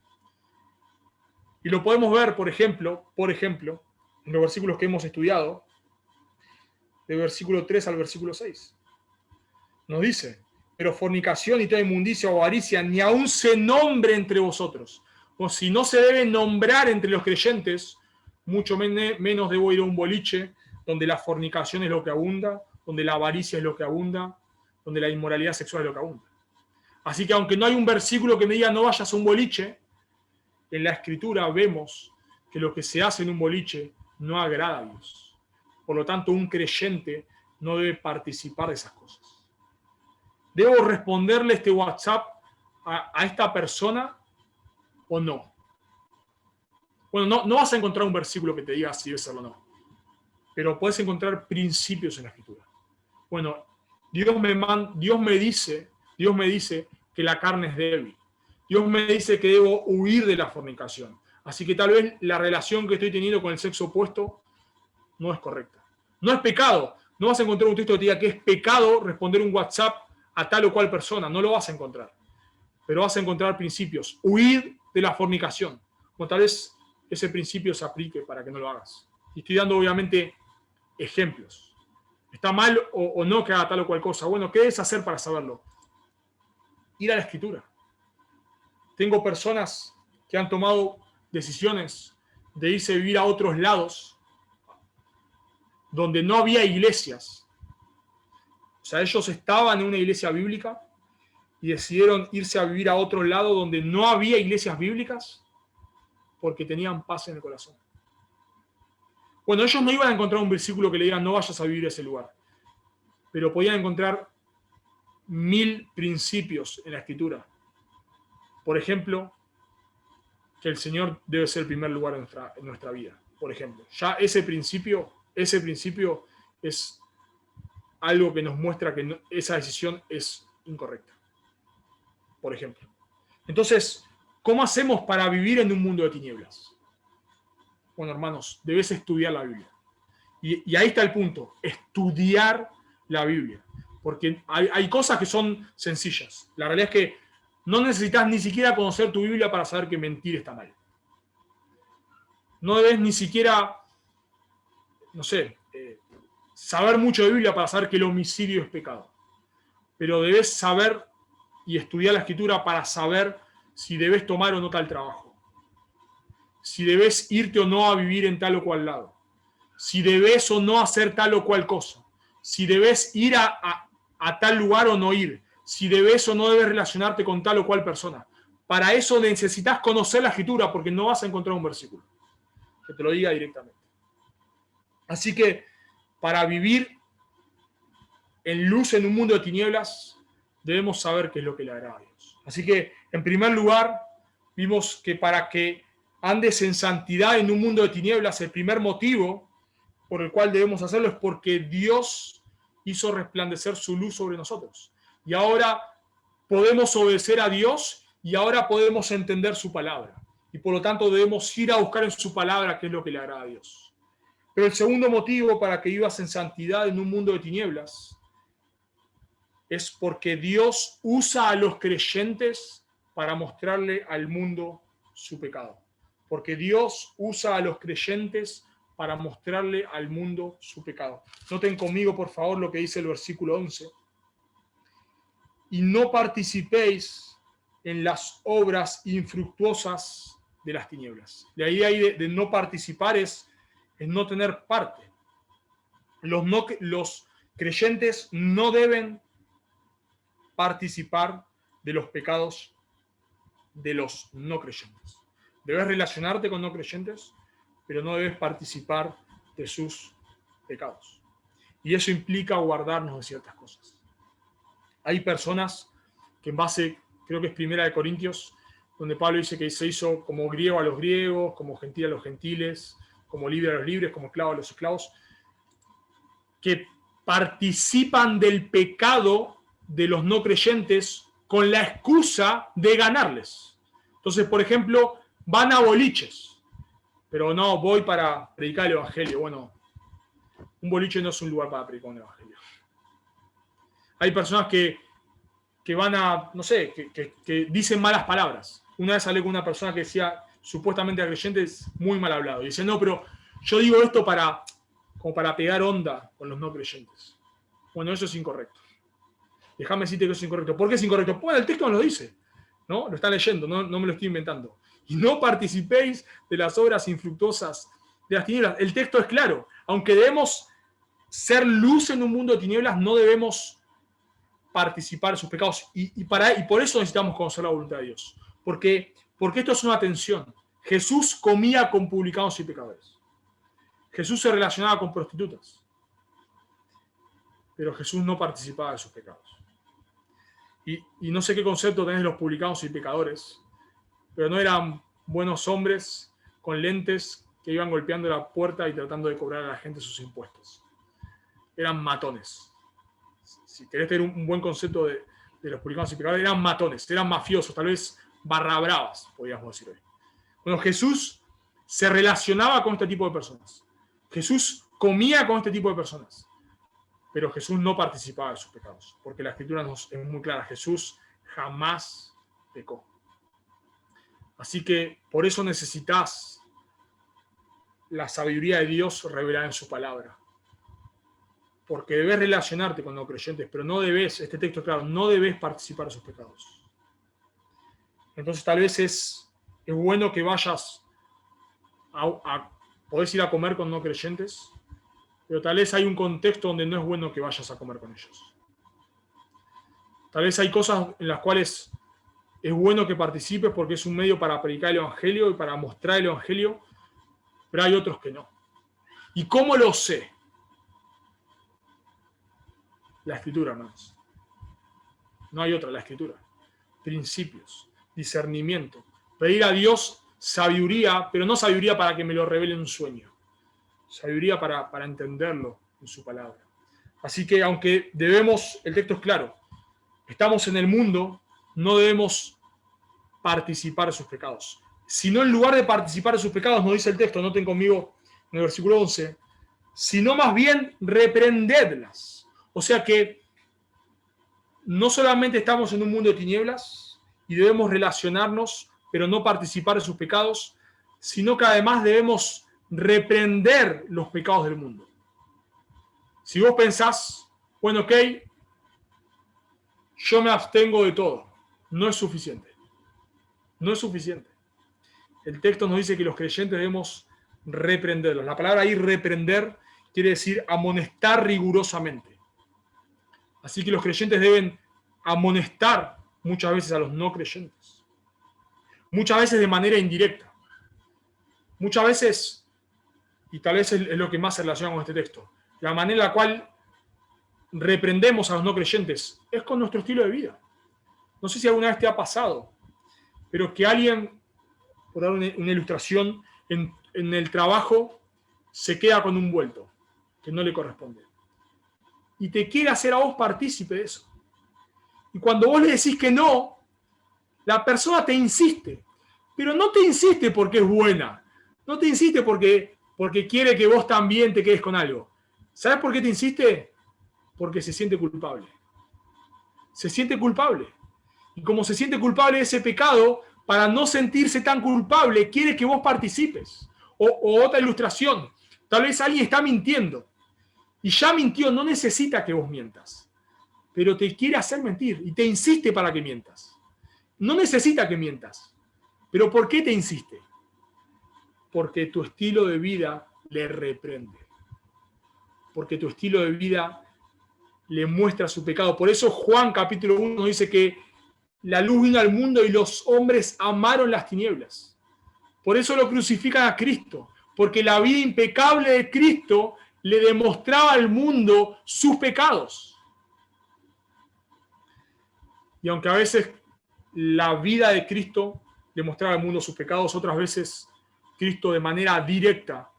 Y lo podemos ver, por ejemplo, en los versículos que hemos estudiado, del versículo 3 al versículo 6. Nos dice, pero fornicación y toda inmundicia o avaricia ni aún se nombre entre vosotros. O si no se debe nombrar entre los creyentes, mucho menos debo ir a un boliche donde la fornicación es lo que abunda, donde la avaricia es lo que abunda, donde la inmoralidad sexual es lo que abunda. Así que aunque no hay un versículo que me diga no vayas a un boliche, en la Escritura vemos que lo que se hace en un boliche no agrada a Dios. Por lo tanto, un creyente no debe participar de esas cosas. ¿Debo responderle este WhatsApp a esta persona o no? Bueno, no vas a encontrar un versículo que te diga si debe serlo o no, pero puedes encontrar principios en la Escritura. Bueno, Dios me dice que la carne es débil. Dios me dice que debo huir de la fornicación. Así que tal vez la relación que estoy teniendo con el sexo opuesto no es correcta. No es pecado. No vas a encontrar un texto que te diga que es pecado responder un WhatsApp a tal o cual persona. No lo vas a encontrar. Pero vas a encontrar principios. Huir de la fornicación. O tal vez ese principio se aplique para que no lo hagas. Y estoy dando obviamente ejemplos. ¿Está mal o no que haga tal o cual cosa? Bueno, ¿qué debes hacer para saberlo? ir a la Escritura. Tengo personas que han tomado decisiones de irse a vivir a otros lados donde no había iglesias. O sea, ellos estaban en una iglesia bíblica y decidieron irse a vivir a otro lado donde no había iglesias bíblicas porque tenían paz en el corazón. Bueno, ellos no iban a encontrar un versículo que le digan no vayas a vivir a ese lugar, pero podían encontrar 1000 principios en la Escritura. Por ejemplo, que el Señor debe ser el primer lugar en nuestra vida. Por ejemplo, ya ese principio es algo que nos muestra que esa decisión es incorrecta. Por ejemplo. Entonces, ¿cómo hacemos para vivir en un mundo de tinieblas? Bueno, hermanos, debes estudiar la Biblia. Y ahí está el punto, estudiar la Biblia. Porque hay cosas que son sencillas. La realidad es que no necesitas ni siquiera conocer tu Biblia para saber que mentir está mal. No debes ni siquiera, no sé, saber mucho de Biblia para saber que el homicidio es pecado. Pero debes saber y estudiar la Escritura para saber si debes tomar o no tal trabajo. Si debes irte o no a vivir en tal o cual lado. Si debes o no hacer tal o cual cosa. Si debes ir a tal lugar o no ir. Si debes o no debes relacionarte con tal o cual persona. Para eso necesitas conocer la Escritura porque no vas a encontrar un versículo que te lo diga directamente. Así que para vivir en luz en un mundo de tinieblas debemos saber qué es lo que le agrada a Dios. Así que en primer lugar vimos que para que andes en santidad en un mundo de tinieblas, el primer motivo por el cual debemos hacerlo es porque Dios hizo resplandecer su luz sobre nosotros. Y ahora podemos obedecer a Dios y ahora podemos entender su palabra. Y por lo tanto debemos ir a buscar en su palabra qué es lo que le agrada a Dios. Pero el segundo motivo para que vivas en santidad en un mundo de tinieblas es porque Dios usa a los creyentes para mostrarle al mundo su pecado. Porque Dios usa a los creyentes para mostrarle al mundo su pecado. Noten conmigo, por favor, lo que dice el versículo 11. Y no participéis en las obras infructuosas de las tinieblas. De ahí de no participar es no tener parte. Los creyentes no deben participar de los pecados de los no creyentes. Debes relacionarte con no creyentes, pero no debes participar de sus pecados. Y eso implica guardarnos de ciertas cosas. Hay personas que en base, creo que es 1 Corintios, donde Pablo dice que se hizo como griego a los griegos, como gentil a los gentiles, como libre a los libres, como esclavo a los esclavos, que participan del pecado de los no creyentes con la excusa de ganarles. Entonces, por ejemplo, van a boliches, pero no, voy para predicar el evangelio. Bueno, un boliche no es un lugar para predicar un evangelio. Hay personas que van a, no sé, que dicen malas palabras. Una vez hablé con una persona que decía, supuestamente a creyentes, muy mal hablado. Y dice, no, pero yo digo esto como para pegar onda con los no creyentes. Bueno, eso es incorrecto. Déjame decirte que eso es incorrecto. ¿Por qué es incorrecto? Bueno, el texto nos lo dice, ¿no? Lo están leyendo, no me lo estoy inventando. Y no participéis de las obras infructuosas de las tinieblas. El texto es claro. Aunque debemos ser luz en un mundo de tinieblas, no debemos participar de sus pecados. Y por eso necesitamos conocer la voluntad de Dios. Porque esto es una tensión. Jesús comía con publicanos y pecadores. Jesús se relacionaba con prostitutas. Pero Jesús no participaba de sus pecados. Y no sé qué concepto tenés de los publicanos y pecadores, pero no eran buenos hombres con lentes que iban golpeando la puerta y tratando de cobrar a la gente sus impuestos. Eran matones. Si querés tener un buen concepto de los publicanos y pecadores, eran matones, eran mafiosos, tal vez barra bravas, podríamos decir hoy. Bueno, Jesús se relacionaba con este tipo de personas. Jesús comía con este tipo de personas. Pero Jesús no participaba de sus pecados, porque la Escritura es muy clara. Jesús jamás pecó. Así que por eso necesitas la sabiduría de Dios revelada en su palabra. Porque debes relacionarte con no creyentes, pero no debes, este texto es claro, no debes participar de sus pecados. Entonces tal vez es bueno que vayas podés ir a comer con no creyentes, pero tal vez hay un contexto donde no es bueno que vayas a comer con ellos. Tal vez hay cosas en las cuales es bueno que participes porque es un medio para predicar el Evangelio y para mostrar el Evangelio, pero hay otros que no. ¿Y cómo lo sé? La Escritura, hermanos. No hay otra, la Escritura. Principios, discernimiento. Pedir a Dios sabiduría, pero no sabiduría para que me lo revele en un sueño. Sabiduría para entenderlo en su palabra. Así que aunque el texto es claro, estamos en el mundo, no debemos participar de sus pecados. Sino en lugar de participar de sus pecados, nos dice el texto, noten conmigo en el versículo 11, sino más bien reprendedlas. O sea que no solamente estamos en un mundo de tinieblas y debemos relacionarnos, pero no participar de sus pecados, sino que además debemos reprender los pecados del mundo. Si vos pensás, bueno, ok, yo me abstengo de todo, no es suficiente. No es suficiente. El texto nos dice que los creyentes debemos reprenderlos. La palabra ahí reprender quiere decir amonestar rigurosamente. Así que los creyentes deben amonestar muchas veces a los no creyentes. Muchas veces de manera indirecta. Muchas veces, y tal vez es lo que más se relaciona con este texto, la manera en la cual reprendemos a los no creyentes es con nuestro estilo de vida. No sé si alguna vez te ha pasado, pero que alguien, por dar una ilustración, en el trabajo se queda con un vuelto que no le corresponde. Y te quiere hacer a vos partícipe de eso. Y cuando vos le decís que no, la persona te insiste. Pero no te insiste porque es buena. No te insiste porque quiere que vos también te quedes con algo. ¿Sabes por qué te insiste? Porque se siente culpable. Se siente culpable. Y como se siente culpable de ese pecado, para no sentirse tan culpable, quiere que vos participes. O otra ilustración. Tal vez alguien está mintiendo. Y ya mintió, no necesita que vos mientas. Pero te quiere hacer mentir y te insiste para que mientas. No necesita que mientas. ¿Pero por qué te insiste? Porque tu estilo de vida le reprende. Porque tu estilo de vida le muestra su pecado. Por eso Juan capítulo 1 nos dice que la luz vino al mundo y los hombres amaron las tinieblas. Por eso lo crucifican a Cristo. Porque la vida impecable de Cristo le demostraba al mundo sus pecados. Y aunque a veces la vida de Cristo le mostraba al mundo sus pecados, otras veces Cristo de manera directa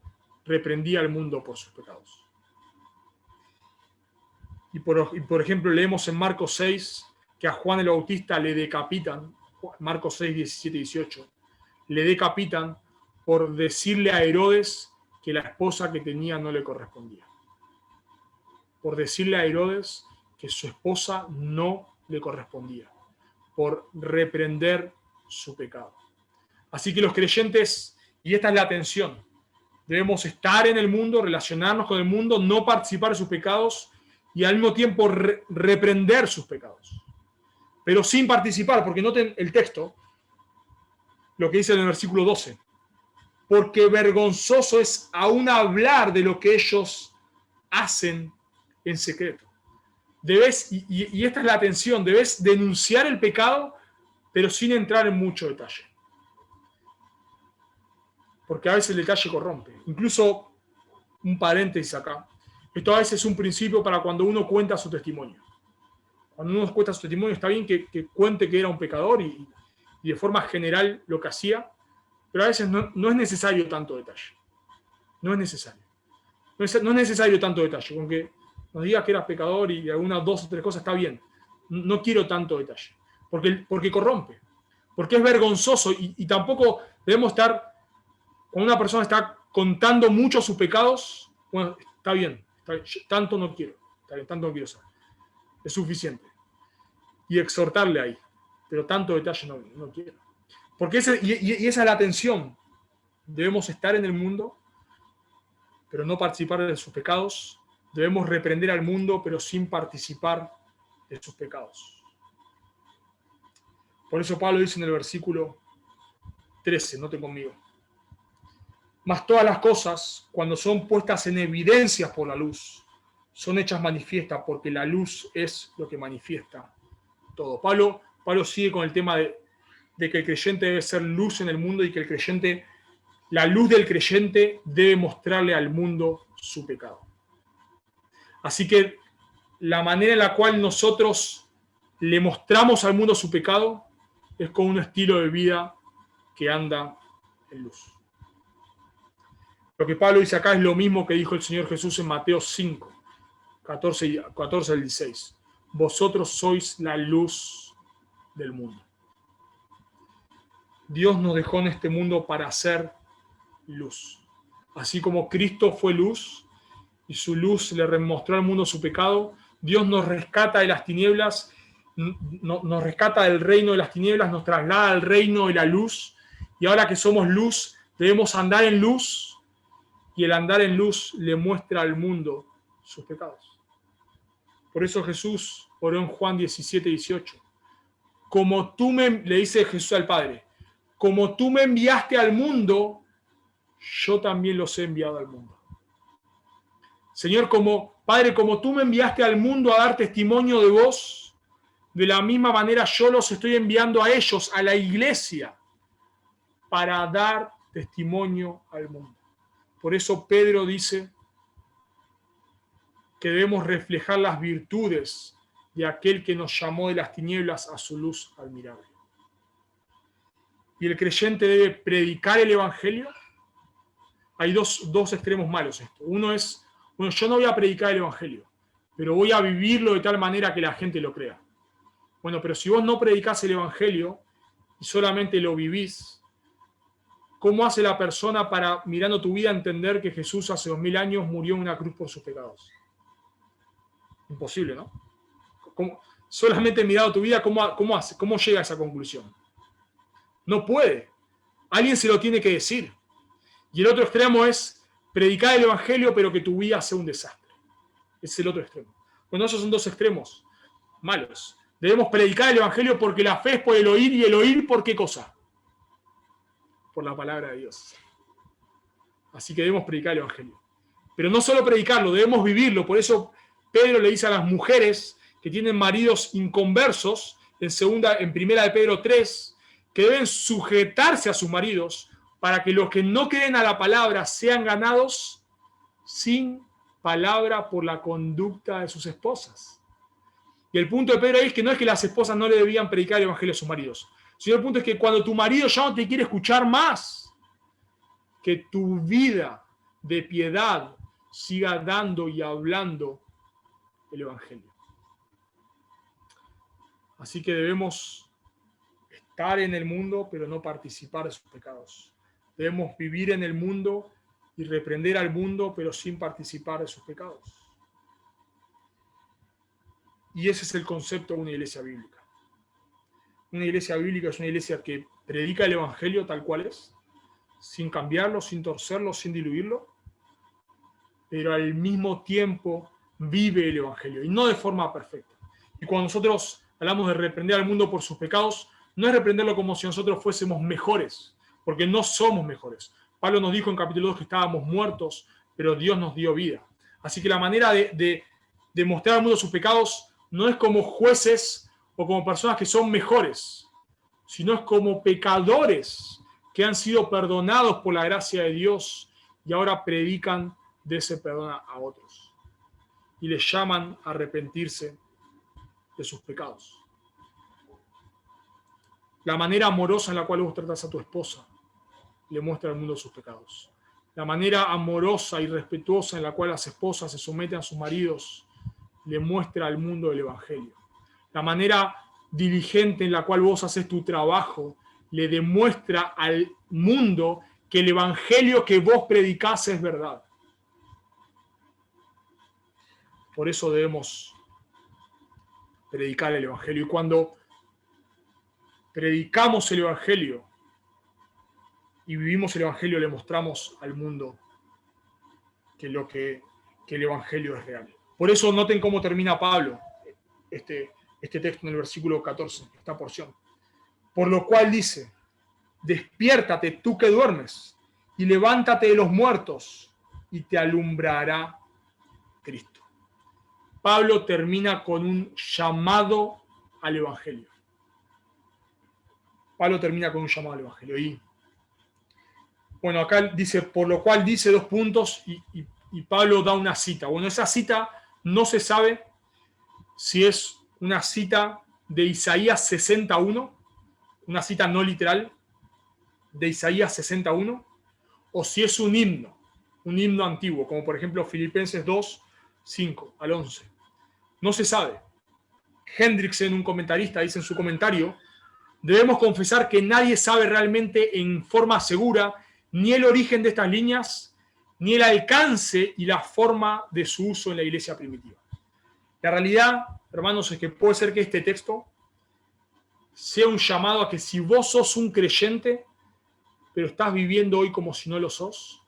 reprendía al mundo por sus pecados. Y por ejemplo, leemos en Marcos 6 que a Juan el Bautista le decapitan, Marcos 6, 17 y 18, le decapitan por decirle a Herodes que la esposa que tenía no le correspondía. Por decirle a Herodes que su esposa no le correspondía. Por reprender su pecado. Así que los creyentes, y esta es la atención, debemos estar en el mundo, relacionarnos con el mundo, no participar de sus pecados y al mismo tiempo reprender sus pecados. Pero sin participar, porque noten el texto, lo que dice en el versículo 12. Porque vergonzoso es aún hablar de lo que ellos hacen en secreto. Debes, y esta es la atención, debes denunciar el pecado, pero sin entrar en mucho detalle. Porque a veces el detalle corrompe. Incluso, un paréntesis acá, esto a veces es un principio para cuando uno cuenta su testimonio. Cuando uno cuenta su testimonio está bien que cuente que era un pecador y de forma general lo que hacía, pero a veces no es necesario tanto detalle. No es necesario. No es necesario tanto detalle. Con que nos digas que eras pecador y algunas 2 o 3 cosas está bien. No quiero tanto detalle. Porque corrompe. Porque es vergonzoso y tampoco debemos estar, cuando una persona está contando mucho sus pecados, bueno, está bien, tanto no quiero, está bien, tanto no quiero saber. Es suficiente. Y exhortarle ahí. Pero tanto detalle no quiero. Porque esa es la atención. Debemos estar en el mundo, pero no participar de sus pecados. Debemos reprender al mundo, pero sin participar de sus pecados. Por eso Pablo dice en el versículo 13, noten conmigo. Mas todas las cosas, cuando son puestas en evidencia por la luz, son hechas manifiestas, porque la luz es lo que manifiesta todo. Pablo sigue con el tema de que el creyente debe ser luz en el mundo y que la luz del creyente debe mostrarle al mundo su pecado. Así que la manera en la cual nosotros le mostramos al mundo su pecado es con un estilo de vida que anda en luz. Lo que Pablo dice acá es lo mismo que dijo el Señor Jesús en Mateo 5, 14 al 16. Vosotros sois la luz del mundo. Dios nos dejó en este mundo para hacer luz. Así como Cristo fue luz y su luz le mostró al mundo su pecado, Dios nos rescata de las tinieblas, nos rescata del reino de las tinieblas, nos traslada al reino de la luz, y ahora que somos luz, debemos andar en luz, y el andar en luz le muestra al mundo sus pecados. Por eso Jesús oró en Juan 17, 18. Le dice Jesús al Padre, como tú me enviaste al mundo, yo también los he enviado al mundo. Señor, Padre, como tú me enviaste al mundo a dar testimonio de vos, de la misma manera yo los estoy enviando a ellos, a la iglesia, para dar testimonio al mundo. Por eso Pedro dice que debemos reflejar las virtudes de aquel que nos llamó de las tinieblas a su luz admirable. Y el creyente debe predicar el evangelio. Hay dos extremos malos esto. Uno es, yo no voy a predicar el evangelio, pero voy a vivirlo de tal manera que la gente lo crea. Bueno, pero si vos no predicás el evangelio y solamente lo vivís, ¿cómo hace la persona para, mirando tu vida, entender que Jesús hace 2000 años murió en una cruz por sus pecados? Imposible, ¿no? Solamente mirando tu vida, ¿cómo hace? ¿Cómo llega a esa conclusión? No puede. Alguien se lo tiene que decir. Y el otro extremo es predicar el evangelio, pero que tu vida sea un desastre. Ese es el otro extremo. Bueno, esos son dos extremos malos. Debemos predicar el evangelio porque la fe es por el oír, y el oír ¿por qué cosa? Por la palabra de Dios. Así que debemos predicar el evangelio. Pero no solo predicarlo, debemos vivirlo. Por eso Pedro le dice a las mujeres que tienen maridos inconversos, en primera de Pedro 3, que deben sujetarse a sus maridos para que los que no creen a la palabra sean ganados sin palabra por la conducta de sus esposas. Y el punto de Pedro es que no es que las esposas no le debían predicar el evangelio a sus maridos, sino el punto es que cuando tu marido ya no te quiere escuchar más, que tu vida de piedad siga dando y hablando el evangelio. Así que debemos estar en el mundo, pero no participar de sus pecados. Debemos vivir en el mundo y reprender al mundo, pero sin participar de sus pecados. Y ese es el concepto de una iglesia bíblica. Una iglesia bíblica es una iglesia que predica el evangelio tal cual es, sin cambiarlo, sin torcerlo, sin diluirlo, pero al mismo tiempo vive el evangelio, y no de forma perfecta. Y cuando nosotros hablamos de reprender al mundo por sus pecados, no es reprenderlo como si nosotros fuésemos mejores, porque no somos mejores. Pablo nos dijo en capítulo 2 que estábamos muertos, pero Dios nos dio vida. Así que la manera de mostrar al mundo sus pecados no es como jueces o como personas que son mejores, sino es como pecadores que han sido perdonados por la gracia de Dios y ahora predican de ese perdón a otros y les llaman a arrepentirse de sus pecados. La manera amorosa en la cual vos tratás a tu esposa le muestra al mundo sus pecados. La manera amorosa y respetuosa en la cual las esposas se someten a sus maridos le muestra al mundo el evangelio. La manera diligente en la cual vos haces tu trabajo le demuestra al mundo que el evangelio que vos predicás es verdad. Por eso debemos predicar el evangelio. Y cuando predicamos el evangelio y vivimos el evangelio, le mostramos al mundo que el evangelio es real. Por eso noten cómo termina Pablo este texto en el versículo 14, esta porción. Por lo cual dice, despiértate tú que duermes y levántate de los muertos y te alumbrará Cristo. Pablo termina con un llamado al Evangelio. Pablo termina con un llamado al Evangelio. Y bueno, acá dice, por lo cual dice 2 puntos y Pablo da una cita. Bueno, esa cita no se sabe si es una cita de Isaías 61, una cita no literal de Isaías 61, o si es un himno antiguo, como por ejemplo Filipenses 2, 5 al 11. No se sabe. Hendriksen, un comentarista, dice en su comentario, debemos confesar que nadie sabe realmente en forma segura ni el origen de estas líneas, ni el alcance y la forma de su uso en la iglesia primitiva. La realidad, hermanos, es que puede ser que este texto sea un llamado a que si vos sos un creyente, pero estás viviendo hoy como si no lo sos,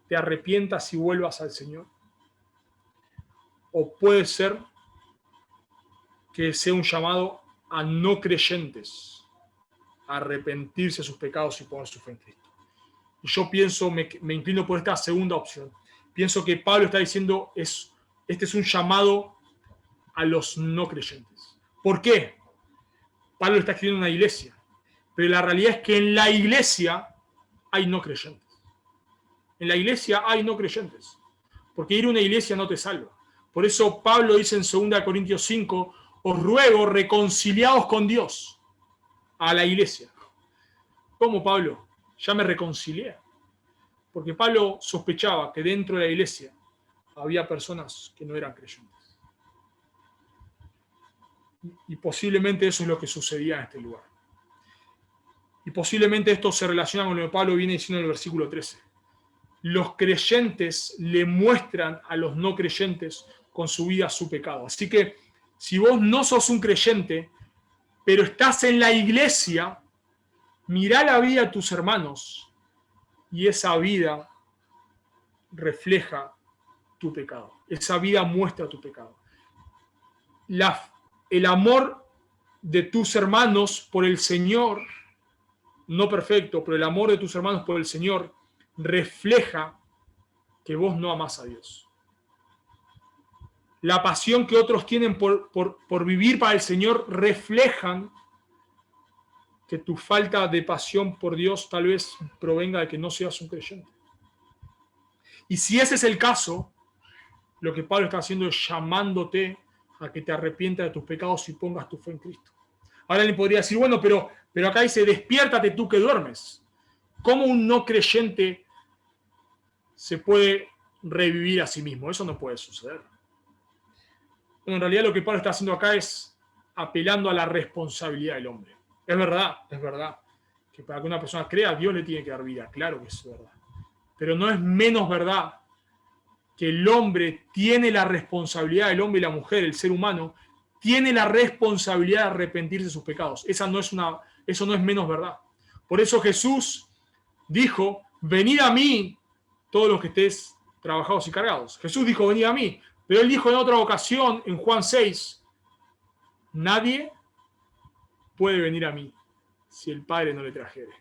te arrepientas y vuelvas al Señor. O puede ser que sea un llamado a no creyentes a arrepentirse de sus pecados y poner su fe en Cristo. Y yo pienso, me inclino por esta segunda opción. Pienso que Pablo está diciendo, este es un llamado a los no creyentes. ¿Por qué? Pablo está escribiendo una iglesia, pero la realidad es que en la iglesia hay no creyentes. En la iglesia hay no creyentes, porque ir a una iglesia no te salva. Por eso Pablo dice en 2 Corintios 5, os ruego reconciliados con Dios a la iglesia. ¿Cómo, Pablo? Ya me reconcilié. Porque Pablo sospechaba que dentro de la iglesia había personas que no eran creyentes. Y posiblemente eso es lo que sucedía en este lugar. Y posiblemente esto se relaciona con lo que Pablo viene diciendo en el versículo 13. Los creyentes le muestran a los no creyentes con su vida su pecado. Así que si vos no sos un creyente, pero estás en la iglesia, mirá la vida de tus hermanos y esa vida refleja tu pecado. Esa vida muestra tu pecado. El amor de tus hermanos por el Señor, no perfecto, pero el amor de tus hermanos por el Señor refleja que vos no amás a Dios. La pasión que otros tienen por vivir para el Señor reflejan que tu falta de pasión por Dios tal vez provenga de que no seas un creyente. Y si ese es el caso, lo que Pablo está haciendo es llamándote a que te arrepientas de tus pecados y pongas tu fe en Cristo. Ahora le podría decir, bueno, pero acá dice, despiértate tú que duermes. ¿Cómo un no creyente se puede revivir a sí mismo? Eso no puede suceder. Bueno, en realidad lo que Pablo está haciendo acá es apelando a la responsabilidad del hombre. Es verdad que para que una persona crea, Dios le tiene que dar vida, claro que es verdad. Pero no es menos verdad que el hombre tiene la responsabilidad, el hombre y la mujer, el ser humano, tiene la responsabilidad de arrepentirse de sus pecados. Eso no es menos verdad. Por eso Jesús dijo, venid a mí todos los que estéis trabajados y cargados. Jesús dijo, venid a mí. Pero él dijo en otra ocasión, en Juan 6, nadie puede venir a mí si el Padre no le trajere.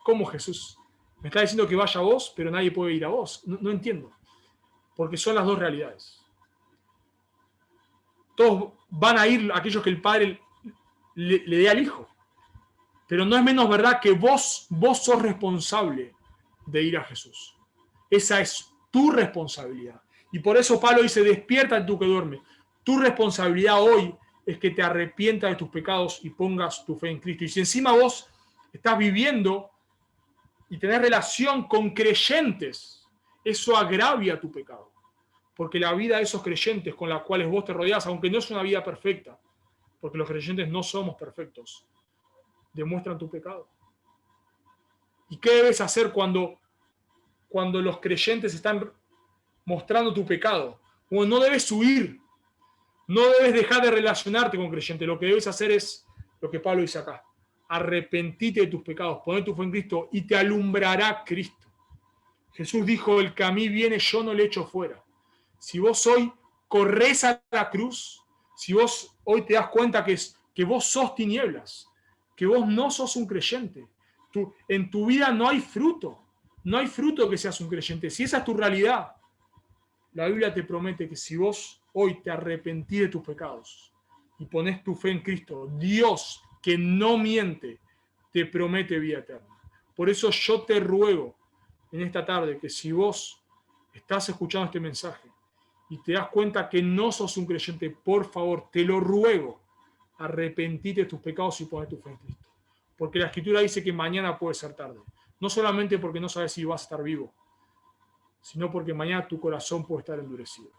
¿Cómo, Jesús? Me está diciendo que vaya a vos, pero nadie puede ir a vos. No entiendo. Porque son las dos realidades. Todos van a ir aquellos que el Padre le dé al Hijo. Pero no es menos verdad que vos sos responsable de ir a Jesús. Esa es tu responsabilidad. Y por eso Pablo dice, despierta tú que duermes. Tu responsabilidad hoy es que te arrepientas de tus pecados y pongas tu fe en Cristo. Y si encima vos estás viviendo y tenés relación con creyentes, eso agravia tu pecado. Porque la vida de esos creyentes con los cuales vos te rodeás, aunque no es una vida perfecta, porque los creyentes no somos perfectos, demuestran tu pecado. ¿Y qué debes hacer cuando los creyentes están mostrando tu pecado? Bueno, no debes huir, no debes dejar de relacionarte con creyentes. Lo que debes hacer es lo que Pablo dice acá. Arrepentite de tus pecados, poné tu fe en Cristo y te alumbrará Cristo. Jesús dijo, el que a mí viene yo no le echo fuera. Si vos hoy corres a la cruz, si vos hoy te das cuenta que vos sos tinieblas, que vos no sos un creyente. En tu vida no hay fruto. No hay fruto que seas un creyente. Si esa es tu realidad, la Biblia te promete que si vos hoy te arrepentís de tus pecados y pones tu fe en Cristo, Dios, que no miente, te promete vida eterna. Por eso yo te ruego en esta tarde que si vos estás escuchando este mensaje y te das cuenta que no sos un creyente, por favor, te lo ruego, arrepentite de tus pecados y pones tu fe en Cristo. Porque la Escritura dice que mañana puede ser tarde. No solamente porque no sabes si vas a estar vivo, sino porque mañana tu corazón puede estar endurecido.